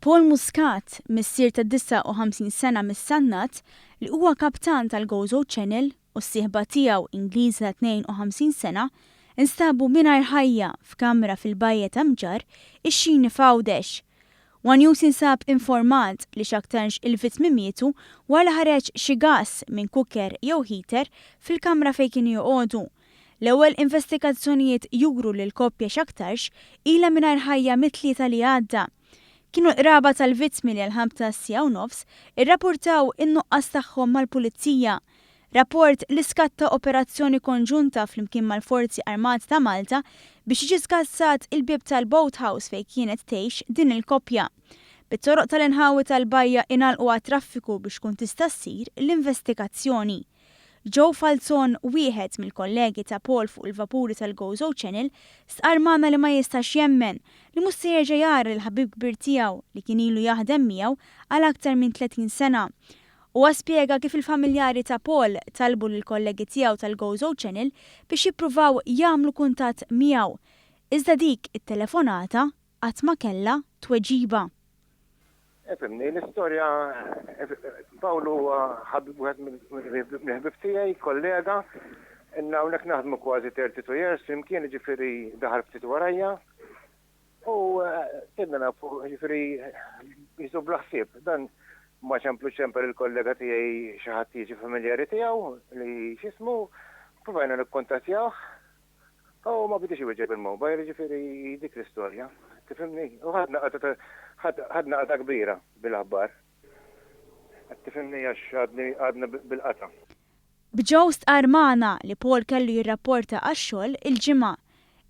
Paul Muscat, missier ta' 59 sena mis-Sannat, li huwa kaptan tal-Gozo Channel u s-sieħba tiegħu Ingliża 52 sena, instabu mingħajr ħajja f'kamra fil-bajja ta' Mġar ix-xini f'Għawdex. One News insab informat li x'aktarx il-vittmi mietu wara ħareġ xi gass minn kuker jew heater fil-kamra fejn kienu joqogħdu. L-ewwel investigazzjonijiet juru li l-koppja x'aktarx ilha mingħajr ħajja mit-tlieta li għadda. Kienu l-qraba tal-vittmi li l-5 sija u nofs irrapportaw in-nuqqas tagħhom mal-pulizija. Rapport li skatta operazzjoni konġunta flimkien mal-Forzi Armati ta' Malta biex jiġi skassat il-bib tal-boathouse fejn kienet tgħix din il-koppja. Bit-toroq tal-inħawi tal-bajja inalqu għat-traffiku biex tkun tista' ssir l-investigazzjoni. Joe Falzon, wieħed mill-kollegi ta' Paul fuq il-vapuri tal-Gozo Channel, stqarmana li ma jistax jemmen li mhux se jerġa' jara l-ħabib kbir tiegħu li kien ilu jaħdem miegħu għal aktar minn 30 sena. U spjega kif il-familjari ta' Paul talbu lill-kollegi tiegħu tal-Gozo Channel biex jippruvaw jagħmlu kuntatt miegħu. Iżda dik it-telefonata qatt ma kellha tweġiba. Fimni, l-istorja, Pawlu ħabib wieħed mill-ħbib tiegħi, kollega, inna hawnhekk naħdmu kważi 32 years, flimkien ġifieri daħal ftit warajja. U kidna nafu ġifieri jisu blaħsib. Dan ma ċemplu ċemper il-kollega tiegħi xi ħadd jiġi familjari tiegħu li x'ismu, provajna nikkontattjaw. U ma bidix iweġġeb il-mobile, ġifieri dik l-istorja. Tifhimni? U ħadna qata kbira bil-aħbar. Tifhimni għax għadna bil-qata. B'ġew stqarmana li Paul kellu jirrapporta għax-xogħol il-ġimgħa.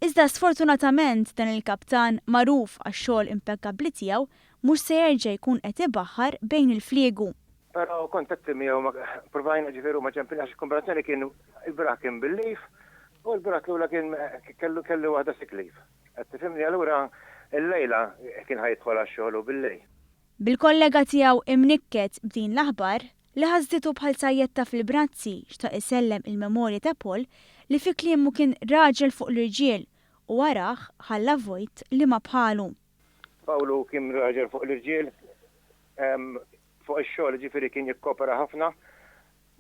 Iżda sfortunatament dan il-kaptan magħruf għax-xogħol impeccabbli tiegħu mhux se jerġa' jkun qed ibaħħar bejn il-fliegu. Però kontatti miegħu provajna ġifieri ma ċempilna xi kombinazzjoni kien il-braħ kien bil-lejf u l-braħ l-ewwel kien kellu waħda sick leave. Qed tifhimni allura il-lejla kien ħajidħol għax-xogħol u bil-lejl. Bil-kollega tiegħu imnikket b'din l-aħbar li ħażditu bħal sajjetta fil-brazzi xtaq isellem il-memorja ta' Paul li fi kliemu kien raġel fuq l-irġiel u waraħ ħalla vojt li ma bħalu. Pawlu kien raġel fuq l-irġiel, fuq ix-xogħol ġifieri kien jikkopera ħafna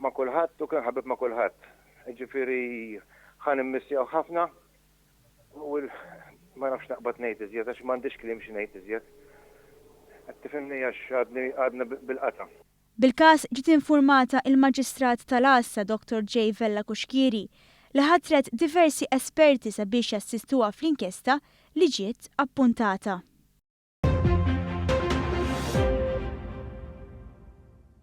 ma' kulħadd u kien ħabib ma' kulħadd. Ġifieri ħan immissjaw ħafna u ma nafx naqbad ngħid iżjed għax m'għandix kliem xi ngħid iżjed. Qed tifhimni għax għadna bil-qata. Bil-każ ġiet infurmata il-Maġistrat tal-Għassa Dr. J. Vella Kuxkieri li ħatret diversi esperti sabiex jassistuha fl-inkjesta li ġiet appuntata.